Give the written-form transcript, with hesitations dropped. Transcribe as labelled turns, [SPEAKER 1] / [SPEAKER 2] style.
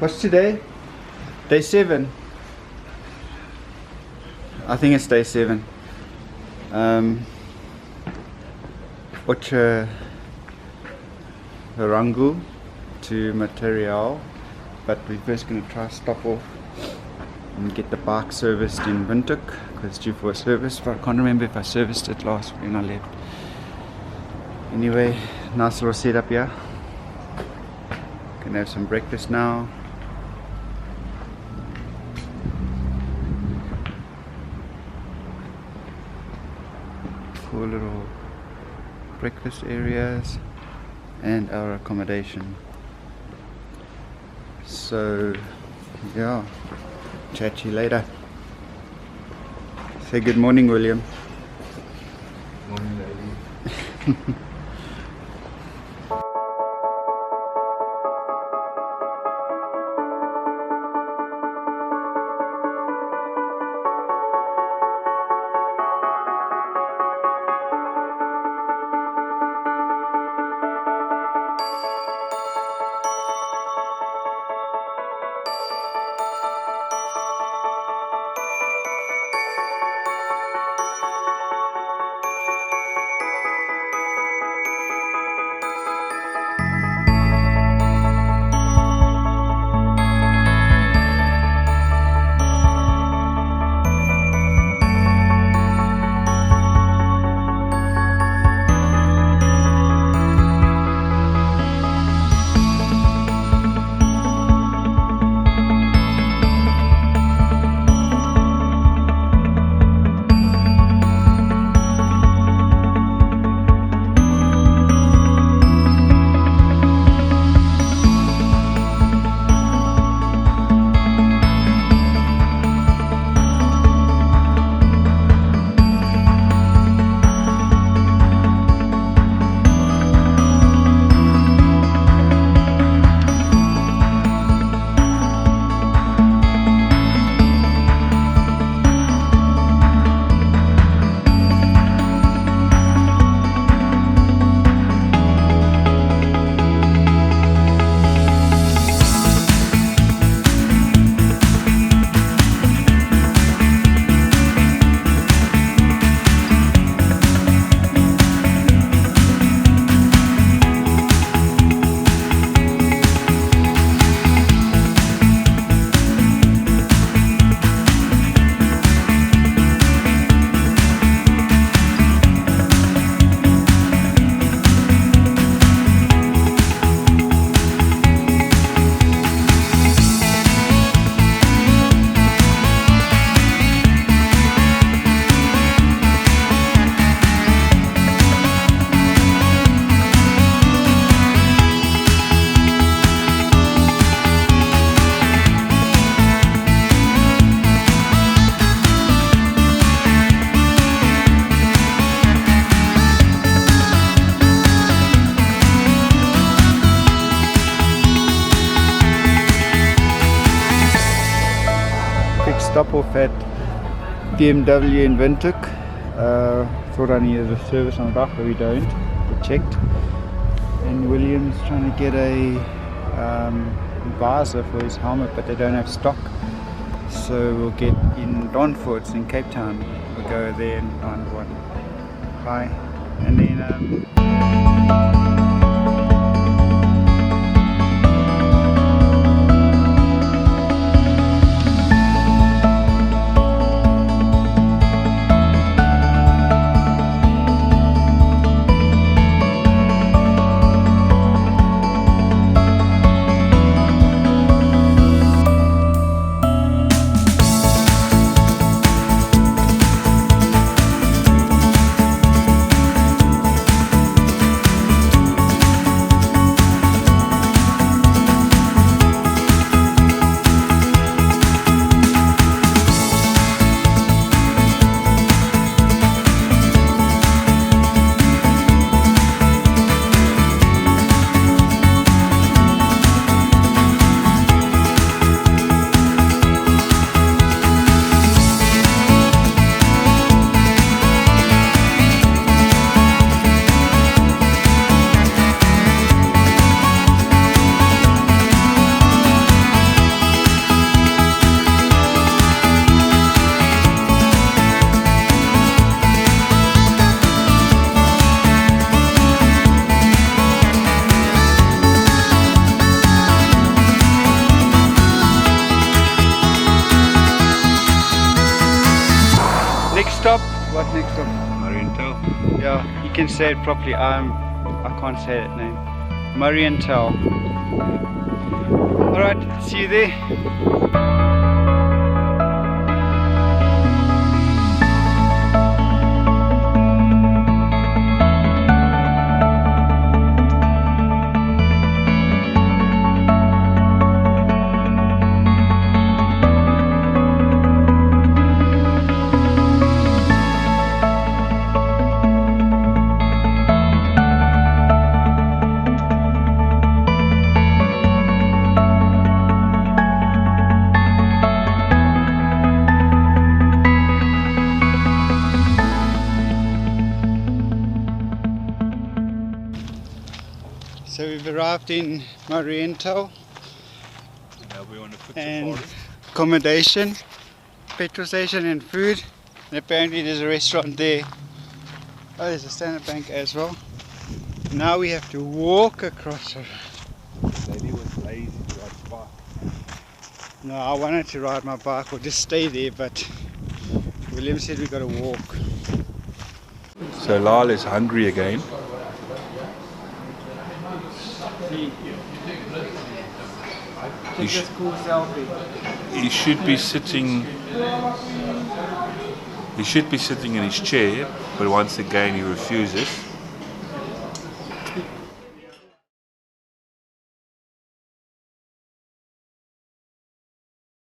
[SPEAKER 1] What's today? Day 7. I think it's day 7. Ojiwarongo to Mariental, but we're first going to try stop off and get the bike serviced in Windhoek because it's due for a service, but I can't remember if I serviced it last when I left. Anyway, nice little setup here. Gonna have some breakfast now. Cool little breakfast areas and our accommodation. So yeah, chat to you later. Say good morning, William.
[SPEAKER 2] Morning, lady.
[SPEAKER 1] Stop off at BMW in Windhoek. Thought I needed a service on the back, but we don't. We checked. And William's trying to get a visor for his helmet, but they don't have stock. So we'll get in Donford's in Cape Town. We'll go there and find one. Bye. And then can say it properly. I can't say that name. Mariental. Alright, see you there. So we've arrived in Mariental
[SPEAKER 2] Now we want to put
[SPEAKER 1] and
[SPEAKER 2] safari.
[SPEAKER 1] accommodation, petrol station and food. And apparently there's a restaurant there. Oh, there's a Standard Bank as well. Now we have to walk across it.
[SPEAKER 2] Lady was lazy to ride the bike.
[SPEAKER 1] No, I wanted to ride my bike or just stay there, but William said we gotta walk.
[SPEAKER 2] So Lyle is hungry again.
[SPEAKER 1] Take this cool selfie.
[SPEAKER 2] He should be sitting. He should be sitting in his chair, but once again he refuses.